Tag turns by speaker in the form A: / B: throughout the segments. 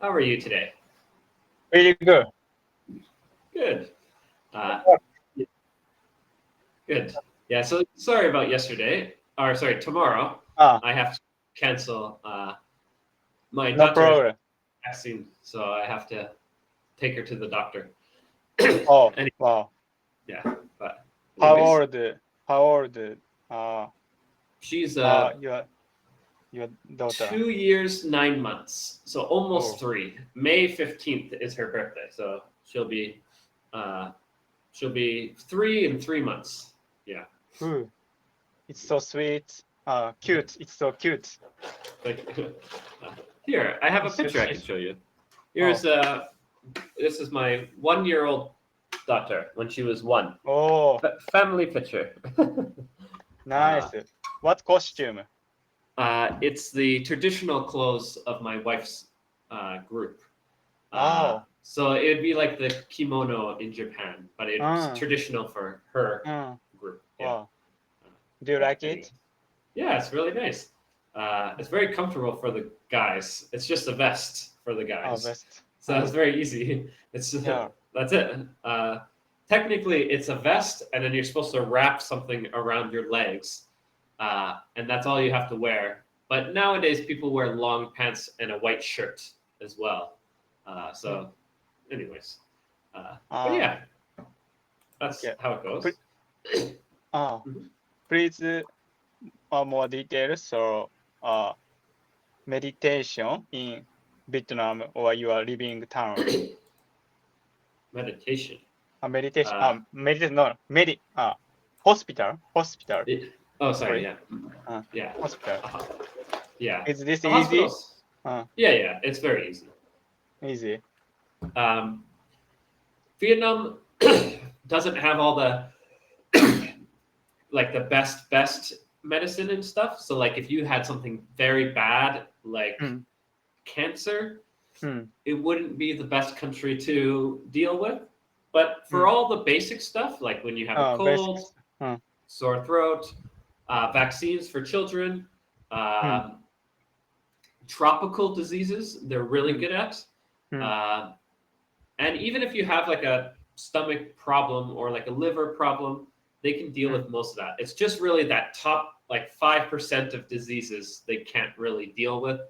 A: How are you today?
B: Really good.
A: Good. Uh, good. Yeah, so sorry about yesterday, or sorry, tomorrow.
B: Ah,
A: I have to cancel my
B: no
A: daughter's
B: problem.
A: vaccine, so I have to take her to the doctor.
B: Oh,
A: Any-
B: wow.
A: yeah, but
B: How
A: anyways,
B: old? How old? Uh,
A: she's
B: your daughter.
A: 2 years, 9 months, so almost
B: Oh,
A: 3. May 15th is her birthday, so uh, she'll be 3 in 3 months. Yeah.
B: ooh, it's so sweet. Cute. It's so cute.
A: Like, here, I have a
B: It's so
A: picture I can
B: she's.
A: show you.
B: Oh,
A: Here's this is my 1-year-old daughter when she was 1.
B: oh,
A: Family picture.
B: nice. What costume?
A: It's the traditional clothes of my wife's group.
B: Oh,
A: So it'd be like the kimono in Japan, but it's
B: mm,
A: traditional for her
B: mm,
A: group. Yeah.
B: wow. Do you
A: Yeah.
B: like
A: Anyway.
B: it?
A: Yeah, it's really nice. It's very comfortable for the guys. It's just a vest for the
B: Oh,
A: guys,
B: best.
A: so it's very easy. It's
B: Yeah.
A: that's it. Technically, it's a vest, and then you're supposed to wrap something around your legs, and that's all you have to wear. But nowadays, people wear long pants and a white shirt as well.
B: Mm.
A: Anyways, but
B: Uh,
A: yeah, that's
B: okay.
A: how it
B: Pl-
A: goes. Mhm.
B: Please, more details. So, meditation in Vietnam or your living town.
A: Meditation.
B: Meditation.
A: Uh,
B: Meditation. No, hospital. Hospital.
A: oh, sorry.
B: Sorry.
A: Yeah. Yeah.
B: Hospital.
A: Uh-huh. Yeah.
B: Is this
A: The
B: easy?
A: hospitals.
B: Uh,
A: Yeah. It's very easy.
B: Easy.
A: Um, Vietnam doesn't have all the like the best medicine and stuff. So like if you had something very bad like
B: Mm,
A: cancer,
B: mm,
A: it wouldn't be the best country to deal with. But for
B: mm.
A: all the basic stuff, like when you have a cold,
B: Basics. Mm,
A: sore throat, vaccines for children,
B: mm,
A: um, tropical diseases, they're really
B: mm,
A: good at.
B: mm,
A: Uh, and even if you have like a stomach problem or like a liver problem, they can deal
B: mm,
A: with most of that. It's just really that top like 5% of diseases they can't really deal with,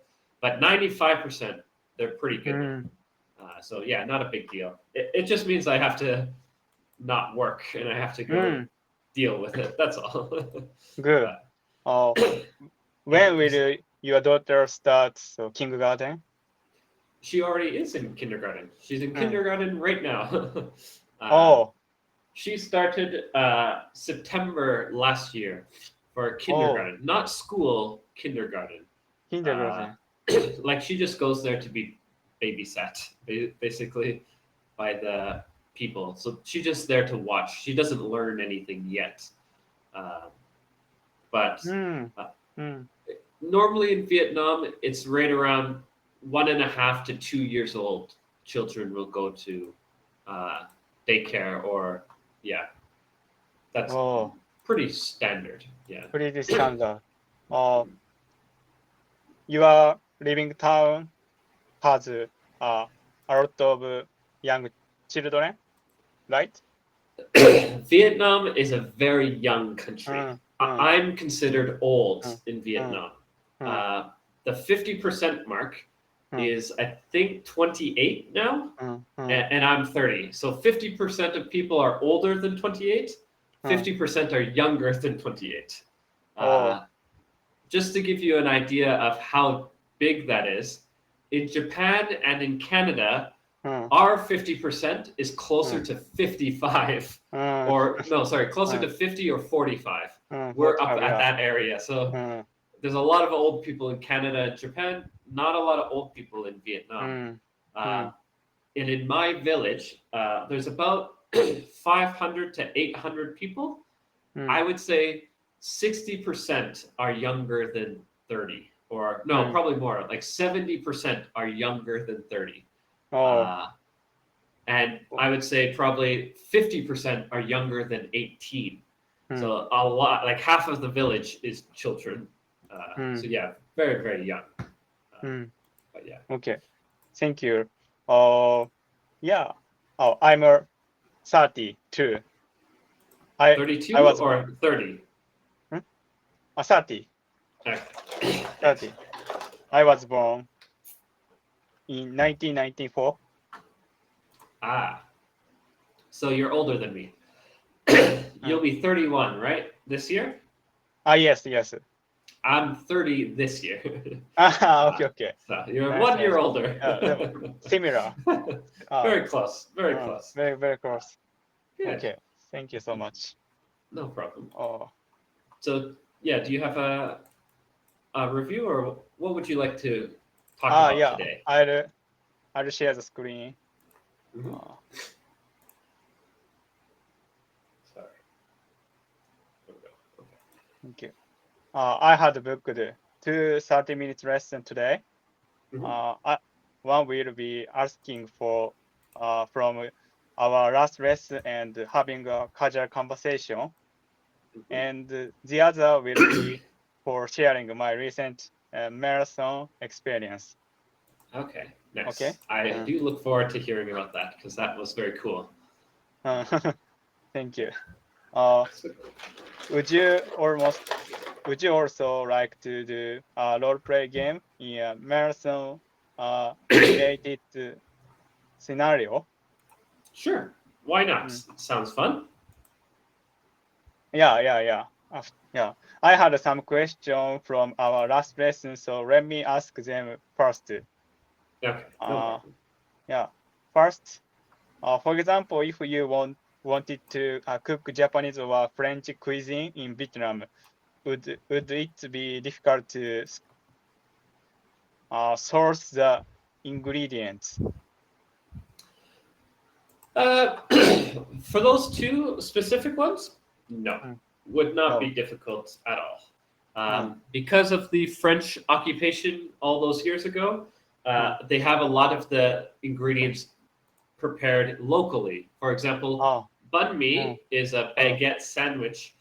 A: but 95% they're pretty good with.
B: mm,
A: So yeah, not a big deal. It just means I have to not work and I have to go
B: mm.
A: deal with it. That's all.
B: Good.
A: But
B: Oh, when will
A: anyways,
B: your daughter start kindergarten?
A: she already is in kindergarten. She's in
B: Mm.
A: kindergarten right now. uh,
B: Oh,
A: She started September last year for
B: oh,
A: kindergarten, not school, kindergarten. Uh,
B: kindergarten.
A: like she just goes there to be babysat, basically, by the people. So she's just there to watch. She doesn't learn anything yet. Uh, but
B: Mm,
A: uh,
B: mm.
A: normally in Vietnam, it's right around 1.5 to 2 years old. Children will go to uh, daycare or yeah, that's
B: Oh,
A: pretty standard. Yeah.
B: pretty standard. Oh, your living town has a lot of young children, right?
A: Vietnam is a very young country.
B: Mm, mm,
A: I'm considered old
B: mm,
A: in
B: mm,
A: Vietnam.
B: mm,
A: Uh, the 50% mark
B: mm,
A: is, I think, 28 now,
B: mm, mm,
A: and I'm 30. So 50% of people are older than 28,
B: mm.
A: 50% are younger than 28.
B: Oh,
A: Uh, just to give you an idea of how big that is, in Japan and in Canada,
B: mm,
A: our 50% is closer
B: mm,
A: to 55
B: mm,
A: or no, sorry, closer
B: mm,
A: to 50 or 45. We're up
B: 45,
A: at
B: yeah.
A: that area. So
B: Mm,
A: there's a lot of old people in Canada and Japan, not a lot of old people in Vietnam.
B: mm,
A: Uh,
B: mm,
A: and in my village, there's about 500 to 800 people.
B: mm,
A: I would say 60% are younger than 30, or no,
B: mm.
A: probably more, like 70% are younger than 30.
B: Oh,
A: Uh, and I would say probably 50% are younger than 18.
B: mm,
A: So a lot, like half of the village is children. So
B: mm,
A: yeah, very, very young.
B: mm.
A: But yeah.
B: Okay. Thank you. Yeah. Oh, I'm 32. I
A: 32
B: I was
A: or
B: born
A: 30?
B: 30.
A: Okay.
B: 30. I was born in 1994.
A: Ah, so you're older than me. You'll be 31, right? This year?
B: Yes, yes.
A: I'm 30 this year.
B: Okay, okay.
A: So you're
B: Nice,
A: one
B: nice.
A: year older.
B: Similar. Uh,
A: Very close. Very close.
B: very, very close.
A: Good.
B: Okay. Thank you so much.
A: No problem.
B: Oh,
A: So yeah, do you have a review or what would you like to talk about
B: yeah.
A: today?
B: I'll share the screen.
A: Mhm.
B: Uh,
A: Sorry. There we go. Okay.
B: Thank you. I had booked 2 30-minute lesson today.
A: Mhm.
B: One will be asking for from our last lesson and having a casual conversation,
A: Mhm.
B: and the other will be for sharing my recent marathon experience.
A: Okay,
B: Okay.
A: nice. I do look forward to hearing about that because that was very cool.
B: Uh, Thank you. Uh, would you also like to do a role play game in a marathon related scenario?
A: Sure. Why not?
B: Mm.
A: Sounds fun.
B: Yeah, yeah, yeah. Yeah. I had some question from our last lesson, so let me ask them first.
A: Okay, no
B: Uh,
A: problem.
B: yeah. First, for example, if you wanted to cook Japanese or French cuisine in Vietnam, would it be difficult to source the ingredients?
A: Uh, for those two specific ones, no,
B: Mm.
A: would not be
B: No.
A: difficult at all.
B: Mm.
A: Because of the French occupation all those years ago,
B: Mm.
A: they have a lot of the ingredients prepared locally. For example,
B: Oh.
A: banh
B: Mm.
A: mi is a
B: Mm.
A: baguette sandwich,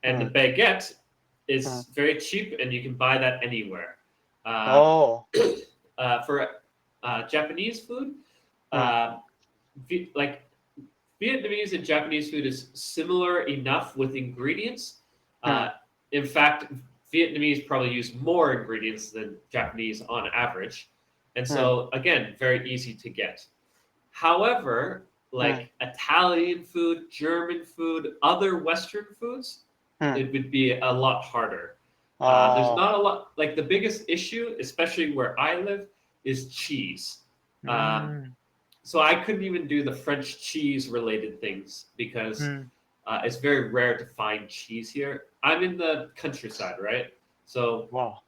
A: and the
B: Mm.
A: baguette
B: Mm.
A: is very cheap, and you can buy that anywhere. Uh,
B: Oh.
A: for Japanese food,
B: Mm.
A: uh, like Vietnamese and Japanese food is similar enough with ingredients. Uh,
B: Mm.
A: in fact, Vietnamese probably use more ingredients than Japanese on average. And
B: Mm.
A: so, again, very easy to get. However,
B: Mm.
A: like Italian food, German food, other Western foods,
B: Mm.
A: it would be a lot harder. There's
B: Oh.
A: not a lot, like the biggest issue, especially where I live, is cheese. Um,
B: Mm.
A: so I couldn't even do the French cheese related things because
B: Mm.
A: it's very rare to find cheese here. I'm in the countryside, right? So
B: Wow.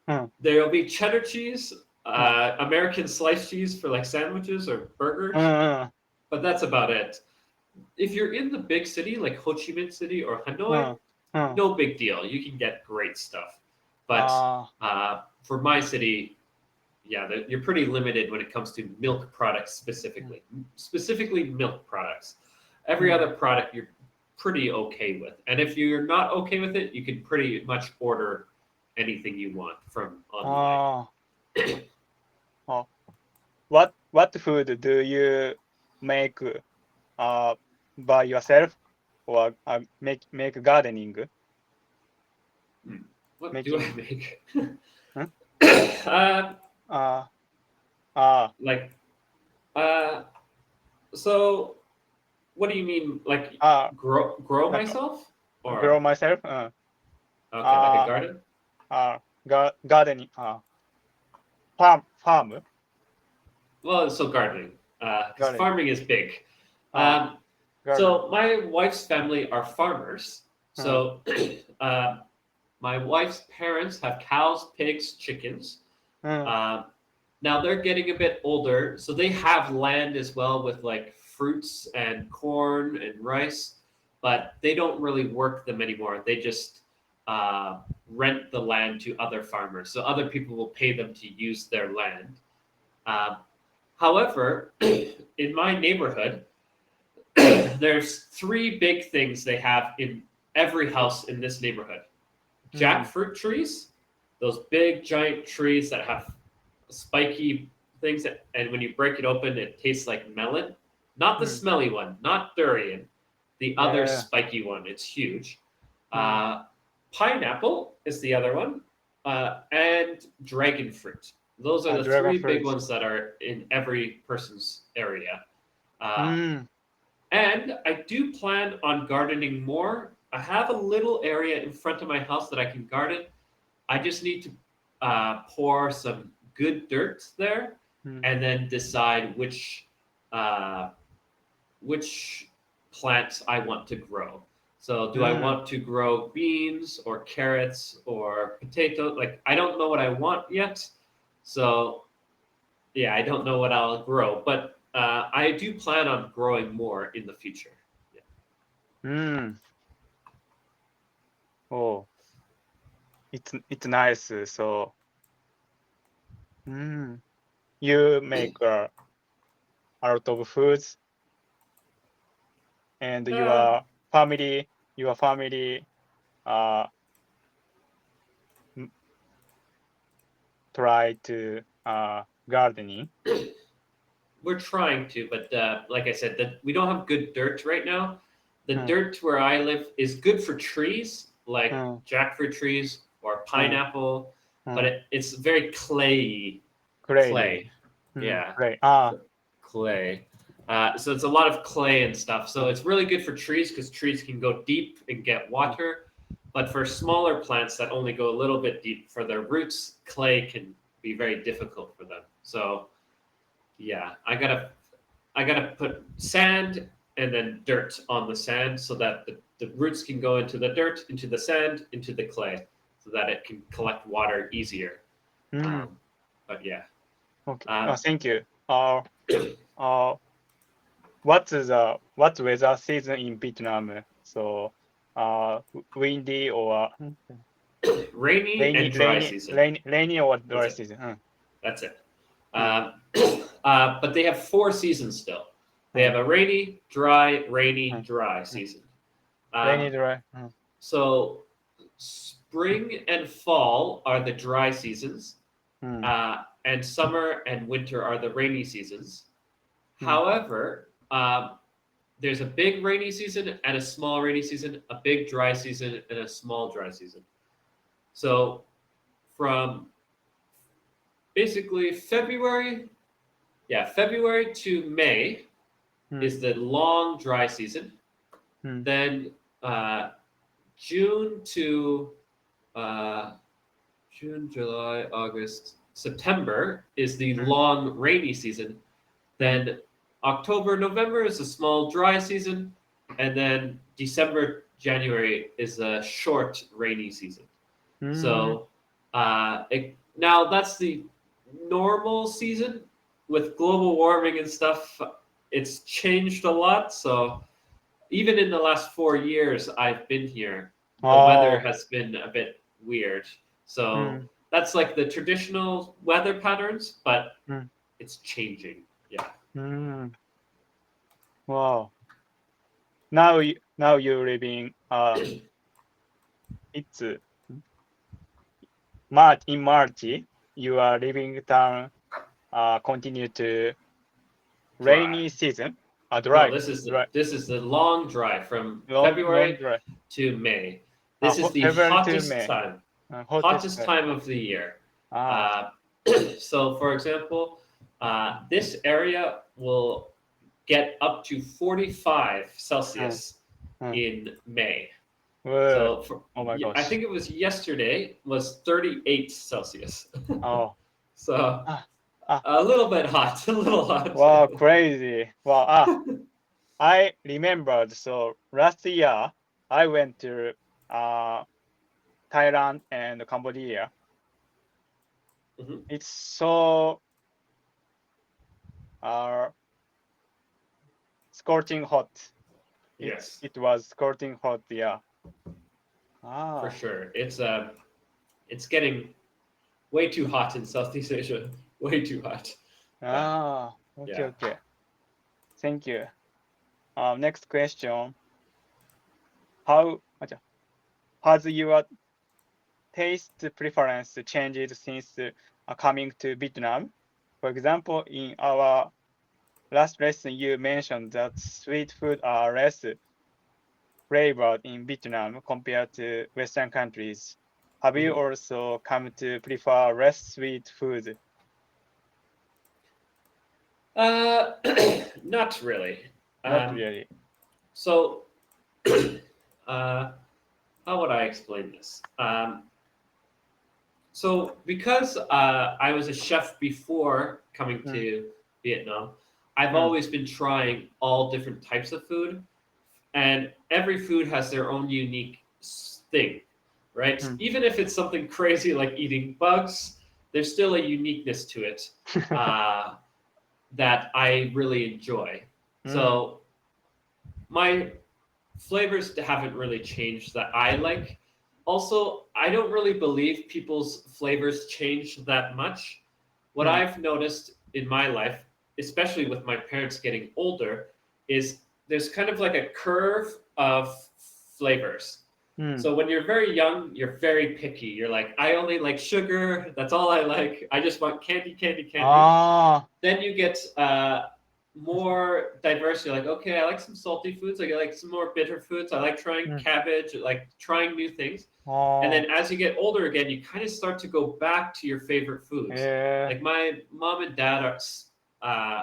B: Mm.
A: there'll be cheddar cheese,
B: Mm.
A: American sliced cheese for like sandwiches or burgers,
B: Mm.
A: but that's about it. If you're in the big city like Ho Chi Minh City or Hanoi,
B: Mm. Mm.
A: no big deal. You can get great stuff. But
B: Ah.
A: for my city, yeah, you're pretty limited when it comes to milk products
B: Mm.
A: specifically milk products. Every
B: Mm.
A: other product you're pretty okay with, and if you're not okay with it, you can pretty much order anything you want from online.
B: Ah. Oh. What food do you make uh by yourself or make gardening
A: Hmm. What do I
B: making?
A: make?
B: Hmm?
A: uh,
B: Uh, uh,
A: like, uh, so what do you mean? Like,
B: uh,
A: grow
B: like
A: myself, or
B: grow myself.
A: okay, like a
B: Uh,
A: garden?
B: Gardening. Farm.
A: Well, so gardening, because
B: Garden.
A: farming is big.
B: Uh,
A: Um,
B: Garden.
A: so my wife's family are farmers.
B: Uh,
A: So uh, my wife's parents have cows, pigs, chickens.
B: uh,
A: Um, now they're getting a bit older, so they have land as well with like fruits and corn and rice, but they don't really work them anymore. They just rent the land to other farmers, so other people will pay them to use their land. Um, However, in my neighborhood, there's three big things they have in every house in this neighborhood:
B: mm,
A: jackfruit trees, those big giant trees that have spiky things, and when you break it open, it tastes like melon. Not the smelly one, not durian, the other
B: Yeah.
A: spiky one. It's huge.
B: Mm.
A: Pineapple is the other one, and dragon fruit. Those are the
B: Dragon
A: three big
B: fruit.
A: ones that are in every person's area. Uh,
B: Mm.
A: and I do plan on gardening more. I have a little area in front of my house that I can garden. I just need to pour some good dirt there,
B: Mm.
A: and then decide uh, which plants I want to grow. So, do I want to grow beans or carrots or potato? Like, I don't know what I want yet. So, yeah, I don't know what I'll grow, but I do plan on growing more in the future. Yeah.
B: Mm. Oh, it's nice. So, you make a lot of foods, and
A: Uh,
B: your family uh try to gardening.
A: we're trying to, but like I said, we don't have good dirt right now. The
B: Mm.
A: dirt where I live is good for trees, like
B: Mm.
A: jackfruit trees or pineapple, but
B: Mm.
A: it's very clayey
B: Clay.
A: clay. Yeah,
B: Clay.
A: clay. So it's a lot of clay and stuff. So it's really good for trees because trees can go deep and get water. But for smaller plants that only go a little bit deep for their roots, clay can be very difficult for them. So yeah, I gotta put sand and then dirt on the sand so that the roots can go into the dirt, into the sand, into the clay, so that it can collect water easier. But yeah,
B: Okay.
A: uh,
B: Thank you. Uh, what's weather season in Vietnam? So, windy or
A: rainy and dry season.
B: rainy or
A: That's
B: dry
A: it.
B: season?
A: That's it.
B: Mm.
A: But they have 4 seasons still. They have a rainy, dry, rainy, dry season.
B: Rainy,
A: Um,
B: dry.
A: so spring and fall are the dry seasons, and summer and winter are the rainy seasons. However, there's a big rainy season and a small rainy season, a big dry season and a small dry season. So from basically February to May is the long dry season. Then uh, June to uh, June, July, August, September is the long rainy season. Then October, November is a small dry season, and then December, January is a short rainy season. So now that's the normal season. With global warming and stuff, it's changed a lot. So even in the last 4 years I've been here, the weather has been a bit weird. So that's like the traditional weather patterns, but it's changing. Yeah.
B: Wow. Now you're living it's March you are living down continue to
A: Dry.
B: rainy season.
A: No,
B: Dry.
A: this is the long dry from
B: Long
A: February
B: dry.
A: to May. This is the
B: February to
A: hottest
B: May.
A: time.
B: Hottest.
A: Hottest time of the year.
B: Ah.
A: So, for example, this area will get up to 45 Celsius in May. So,
B: Oh my
A: I
B: gosh.
A: think it was yesterday was 38 Celsius.
B: Oh.
A: So,
B: Ah.
A: a little bit hot, a little hot.
B: Wow, crazy. Wow. I remembered. So last year I went to Thailand and Cambodia.
A: Mhm.
B: It's so scorching hot.
A: Yes,
B: It was scorching hot. Yeah.
A: for
B: Ah.
A: sure. It's getting way too hot in Southeast Asia. Way too hot. But
B: Okay.
A: yeah.
B: Okay. Thank you. Next question. How has your taste preference changed since coming to Vietnam? For example, in our last lesson, you mentioned that sweet food are less flavored in Vietnam compared to Western countries. Have you also come to prefer less sweet food?
A: Not really.
B: Not really.
A: So, how would I explain this? So, because I was a chef before coming to Vietnam, I've always been trying all different types of food, and every food has their own unique thing, right? Even if it's something crazy like eating bugs, there's still a uniqueness to it that I really enjoy. So, my flavors haven't really changed that I like. Also, I don't really believe people's flavors change that much. What I've noticed in my life, especially with my parents getting older, is there's kind of like a curve of flavors. So when you're very young, you're very picky. You're like, I only like sugar. That's all I like. I just want candy, candy, candy. Then you get more diverse. You're like, okay, I like some salty foods. I like some more bitter foods. I like trying cabbage, like trying new things. And then as you get older again, you kind of start to go back to your favorite foods. Like my mom and dad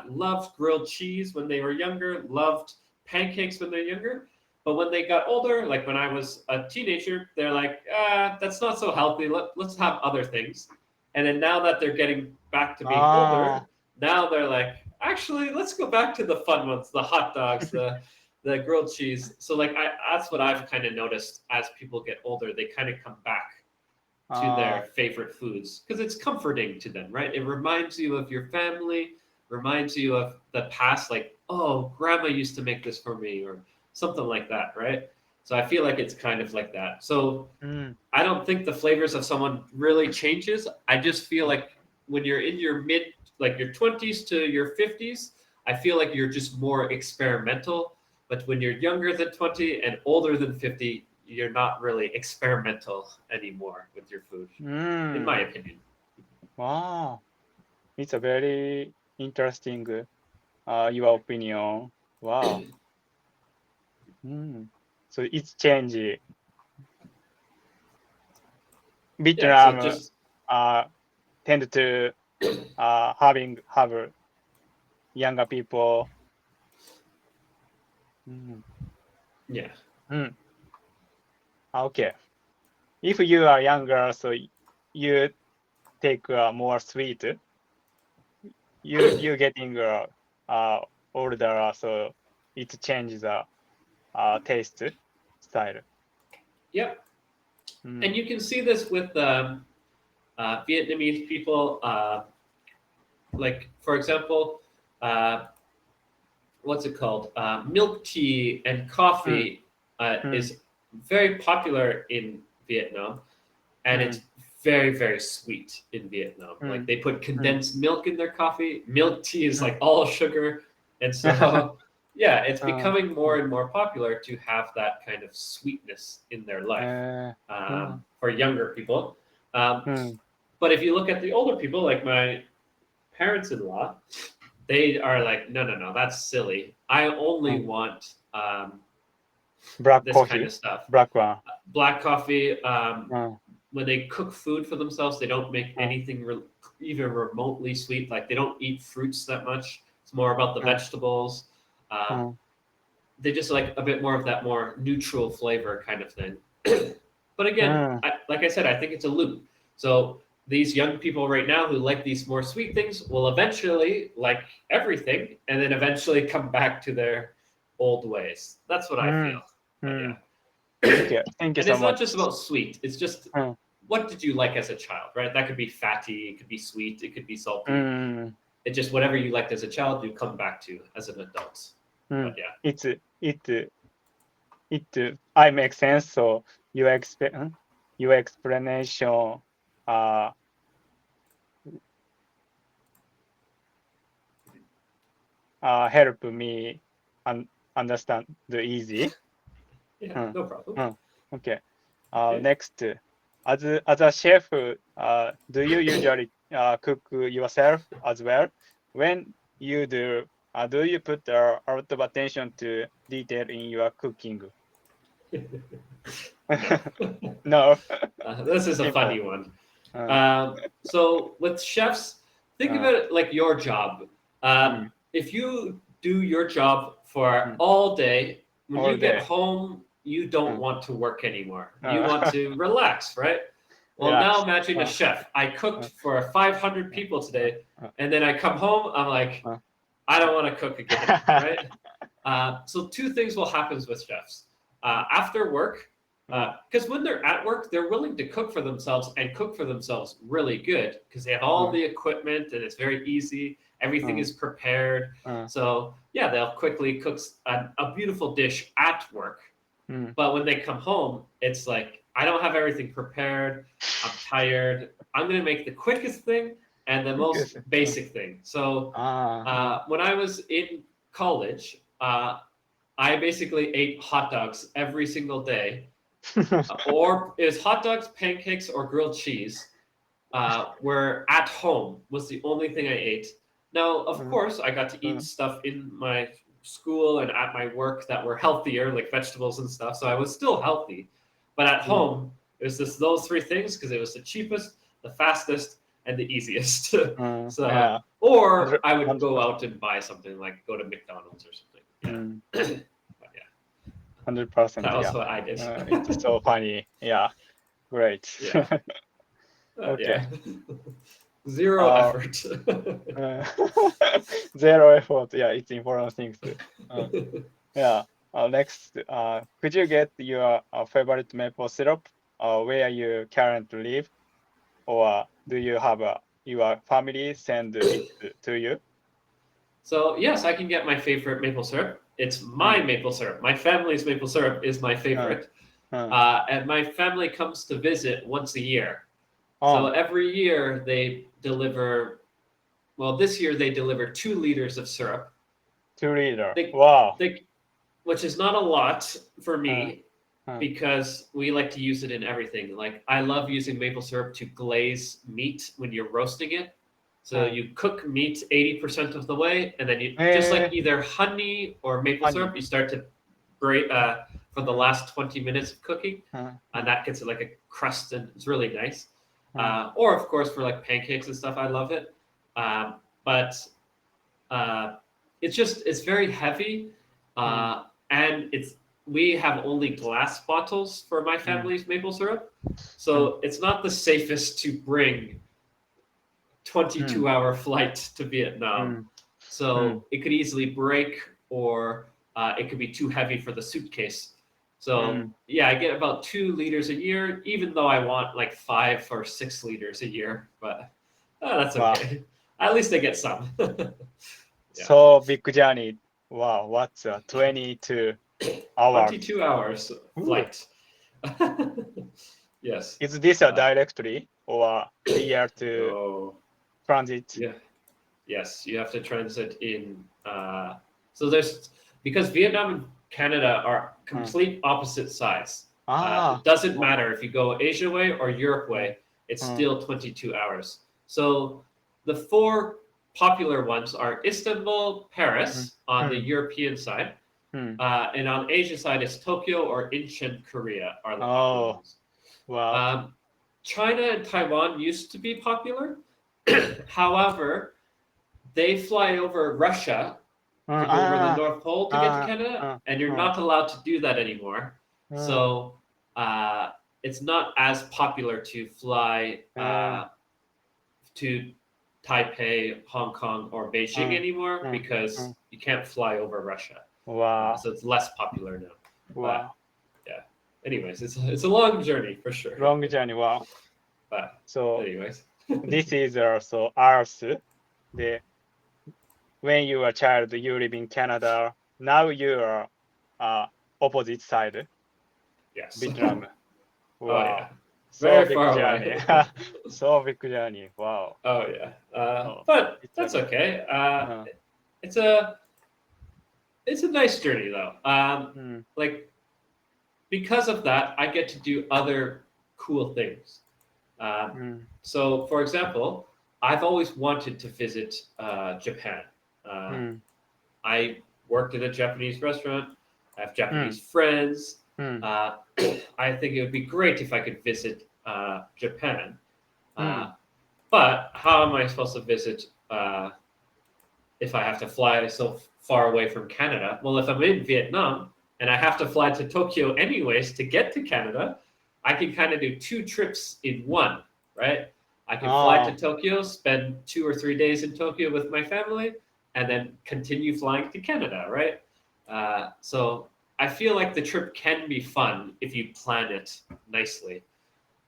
A: loved grilled cheese when they were younger, loved pancakes when they're younger. But when they got older, like when I was a teenager, they're like, that's not so healthy. Let's have other things. And then now that they're getting back to being older, now they're like, actually, let's go back to the fun ones, the hot dogs, the grilled cheese. So like that's what I've kind of noticed as people get older, they kind of come back to their favorite foods because it's comforting to them, right? It reminds you of your family, reminds you of the past, like, oh, grandma used to make this for me, or something like that, right? So I feel like it's kind of like that. So I don't think the flavors of someone really changes. I just feel like when you're in your like your 20s to your 50s, I feel like you're just more experimental. But when you're younger than 20 and older than 50, you're not really experimental anymore with your food, in my opinion.
B: Wow, it's a very interesting your opinion. Wow. So it's changed.
A: Yeah, so
B: Vietnam
A: just
B: tend to have younger people.
A: yeah.
B: Okay. If you are younger, so you take more sweet. You getting older, so it changes the taste style.
A: Yep. And you can see this with Vietnamese people. Like, for example, what's it called? Milk tea and coffee is very popular in Vietnam, and it's very, very sweet in Vietnam. Like they put condensed milk in their coffee. Milk tea is like all sugar, and so yeah, it's becoming more and more popular to have that kind of sweetness in their life for younger people. But if you look at the older people, like my parents-in-law, they are like, no, no, no, that's silly. I only want
B: Black
A: this kind
B: coffee,
A: of stuff.
B: black one.
A: Black coffee. When they cook food for themselves, they don't make anything even remotely sweet. Like they don't eat fruits that much. It's more about the vegetables. They just like a bit more of that more neutral flavor kind of thing. But again, like I said, I think it's a loop. So these young people right now who like these more sweet things will eventually like everything and then eventually come back to their old ways. That's what I feel. But yeah.
B: Okay, thank you
A: And
B: so
A: it's not
B: much.
A: just about sweet. It's just what did you like as a child, right? That could be fatty, it could be sweet, it could be salty. It's just whatever you liked as a child, you come back to as an adult. But yeah.
B: I make sense. So your explanation help me understand the easy.
A: Yeah, no problem.
B: Okay.
A: Okay.
B: Next, as a chef, do you usually cook yourself as well? When you do you put a lot of attention to detail in your cooking?
A: No.
B: No.
A: This is a
B: Simple.
A: funny one.
B: Uh,
A: So with chefs, think of it like your job.
B: mm,
A: If you do your job for
B: mm,
A: all day, when
B: all
A: you get
B: day.
A: home, you don't
B: Mm,
A: want to work anymore. You want to relax, right? Well, now
B: relax.
A: imagine a chef. I cooked
B: Uh,
A: for 500
B: uh,
A: people
B: uh,
A: today,
B: uh,
A: and then I come home, I'm like,
B: uh.
A: I don't want to cook again, right? So two things will happen with chefs. After work, because when they're at work, they're willing to cook for themselves and cook for themselves really good because they have all the equipment and it's very easy. Everything is prepared. So yeah, they'll quickly cook a beautiful dish at work. But when they come home, it's like, I don't have everything prepared. I'm tired. I'm going to make the quickest thing and the most basic thing. So when I was in college, I basically ate hot dogs every single day, or it was hot dogs, pancakes, or grilled cheese. Where at home was the only thing I ate. Now, of course, I got to eat stuff in my school and at my work that were healthier, like vegetables and stuff. So I was still healthy. But at home, it was just those three things because it was the cheapest, the fastest, and the easiest. So,
B: Yeah.
A: or I would go
B: 100%.
A: out and buy something like go to McDonald's or something. Yeah. But yeah,
B: 100%.
A: that was
B: Yeah.
A: what I did.
B: It's so funny. Yeah. Great.
A: Yeah.
B: Okay.
A: Yeah. Zero
B: Uh,
A: effort.
B: uh, Zero effort. Yeah, it's important things. Yeah. Next, could you get your favorite maple syrup where you currently live, or do you have your family send it to you?
A: So yes, I can get my favorite maple syrup. It's my maple syrup. My family's maple syrup is my
B: Uh,
A: favorite,
B: uh,
A: and my family comes to visit once a year. So
B: oh,
A: every year they deliver. Well, this year they delivered 2 liters of syrup.
B: 2 liter.
A: They,
B: Wow.
A: they, which is not a lot for
B: Uh,
A: me
B: uh,
A: because we like to use it in everything. Like I love using maple syrup to glaze meat when you're roasting it. So
B: uh.
A: you cook meat 80% of the way, and then you just like
B: Eh,
A: either honey or maple
B: honey.
A: syrup, you start to break for the last 20 minutes of cooking,
B: Uh,
A: and
B: uh,
A: that gets it like a crust, and it's really nice.
B: uh,
A: Or of course for like pancakes and stuff, I love it. But uh, it's very heavy,
B: mm,
A: and it's we have only glass bottles for my
B: mm,
A: family's maple syrup,
B: mm,
A: so it's not the safest to bring
B: mm,
A: 22-hour flight to Vietnam.
B: mm, mm,
A: So it could easily break, or it could be too heavy for the suitcase. So
B: mm.
A: yeah, I get about 2 liters a year, even though I want like 5 or 6 liters a year. But that's
B: Wow.
A: okay. At least I get some. Yeah,
B: So big journey. Wow. What's 22 hours?
A: 22 hours
B: Ooh.
A: flight. Yes.
B: Is this a
A: Uh,
B: directly or via to
A: no.
B: transit?
A: Yeah. Yes, you have to transit in. So there's because Vietnam and Canada are
B: Mm.
A: complete opposite sides.
B: Ah.
A: It doesn't
B: Wow.
A: matter if you go Asia way or Europe
B: Mm,
A: way. It's
B: mm,
A: still 22 hours. So the four popular ones are Istanbul,
B: mm,
A: Paris on the
B: mm,
A: European side,
B: mm.
A: and on Asia side is Tokyo or Incheon, Korea are the popular
B: Oh,
A: ones.
B: wow.
A: Um, China and Taiwan used to be popular. However, they fly over Russia to go over the
B: Ah,
A: North Pole to get to
B: ah,
A: Canada,
B: ah,
A: and you're
B: ah,
A: not allowed to do that anymore.
B: ah.
A: So it's not as popular to fly
B: Eh,
A: to Taipei, Hong Kong, or Beijing
B: mm,
A: anymore
B: mm,
A: because
B: mm.
A: you can't fly over Russia.
B: Wow.
A: So it's less popular now. But
B: Wow.
A: yeah, anyways, it's a long journey for sure.
B: Long journey. Wow.
A: But
B: So
A: anyways,
B: this is also Earth. The when you were a child, you live in Canada. Now you are opposite side,
A: yes.
B: Vietnam.
A: Oh yeah,
B: Wow. So
A: very
B: big
A: far
B: journey.
A: away.
B: So big journey. Wow.
A: Oh yeah,
B: Oh,
A: but
B: it's
A: that's
B: okay.
A: okay.
B: Uh,
A: It's a it's a nice journey though.
B: mm,
A: Like because of that, I get to do other cool things.
B: Mm.
A: So, for example, I've always wanted to visit Japan.
B: Mm.
A: I worked in a Japanese restaurant. I have
B: Mm.
A: Japanese friends.
B: Mm.
A: I think it would be great if I could visit Japan.
B: Mm.
A: But how am I supposed to visit if I have to fly so far away from Canada? Well, if I'm in Vietnam and I have to fly to Tokyo anyways to get to Canada, I can kind of do 2 trips in one, right? I can fly to
B: Oh.
A: Tokyo, spend 2 or 3 days in Tokyo with my family, and then continue flying to Canada, right? So I feel like the trip can be fun if you plan it nicely.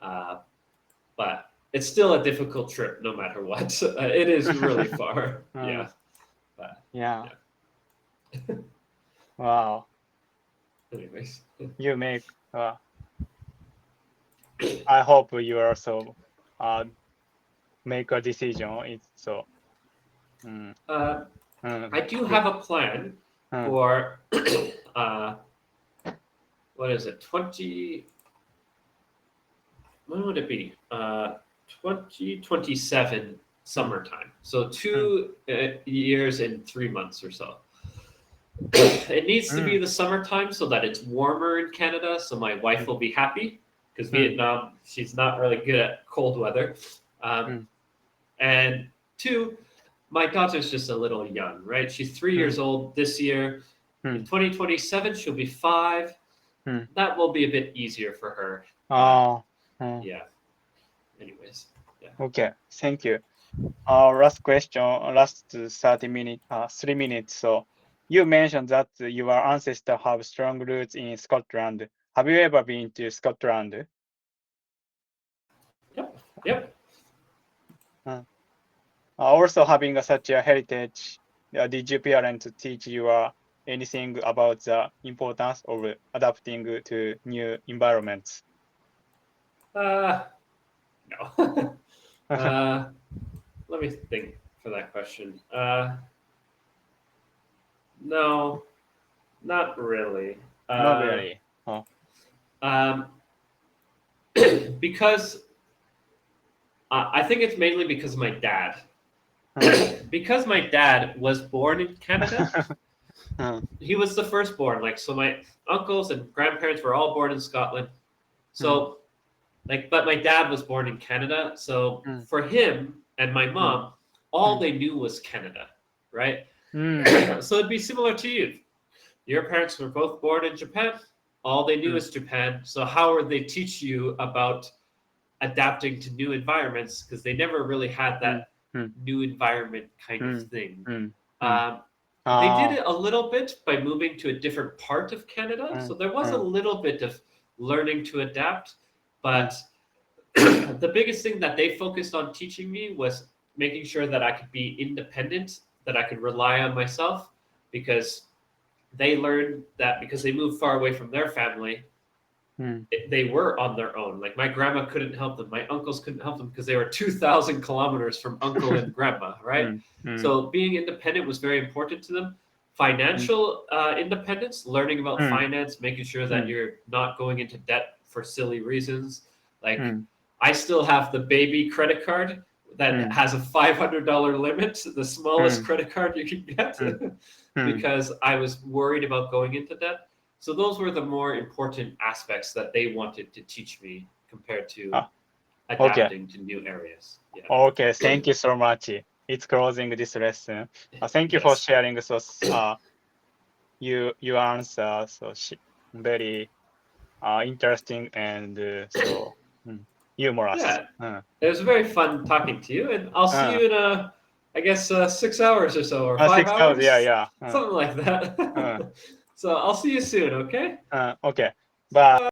A: But it's still a difficult trip no matter what. It is really far. Yeah. But
B: Yeah.
A: yeah.
B: Wow.
A: Anyways.
B: You make. I hope you also make a decision. It's so. Mm.
A: I do
B: Good.
A: have a plan
B: Mm.
A: for what is it? 20 when would it be? 2027 summertime. So 2 years and 3 months or so. It needs to be the summertime so that it's warmer in Canada, so my wife will be happy because Vietnam, she's not really good at cold weather. And 2, my daughter's just a little young, right? She's 3 years old this year. In 2027, she'll be 5. That will be a bit easier for her. Yeah. Anyways. Yeah.
B: Okay. Thank you. Last question. Last 30 minutes. 3 minutes. So you mentioned that your ancestors have strong roots in Scotland. Have you ever been to Scotland?
A: Yep.
B: Also having such a heritage, did your parents teach you anything about the importance of adapting to new environments?
A: No. Let me think for that question. No, not really.
B: Not really.
A: Because I think it's mainly because of my dad. Because my dad was born in Canada, he was the firstborn. Like, so my uncles and grandparents were all born in Scotland. So, but my dad was born in Canada. So for him and my mom, all they knew was Canada, right? So it'd be similar to you. Your parents were both born in Japan. All they knew is Japan. So how would they teach you about adapting to new environments? Because they never really had that new environment kind of thing. They did it a little bit by moving to a different part of Canada. So there was a little bit of learning to adapt. But the biggest thing that they focused on teaching me was making sure that I could be independent, that I could rely on myself, because they learned that because they moved far away from their family, they were on their own. Like, my grandma couldn't help them. My uncles couldn't help them because they were 2,000 kilometers from uncle and grandma, right? So being independent was very important to them. Financial independence, learning about finance, making sure that you're not going into debt for silly reasons. Like, I still have the baby credit card that has a $500 limit, the smallest credit card you can get, because I was worried about going into debt. So those were the more important aspects that they wanted to teach me compared to adapting to new areas. Yeah.
B: Okay, thank you so much. It's closing this lesson. Thank you for sharing your answer. So very interesting and so humorous.
A: Yeah, it was very fun talking to you, and I'll see you in I guess 6 hours or so, or 5
B: 6
A: hours.
B: Yeah.
A: Something like that. So I'll see you soon. Okay.
B: Okay. Bye.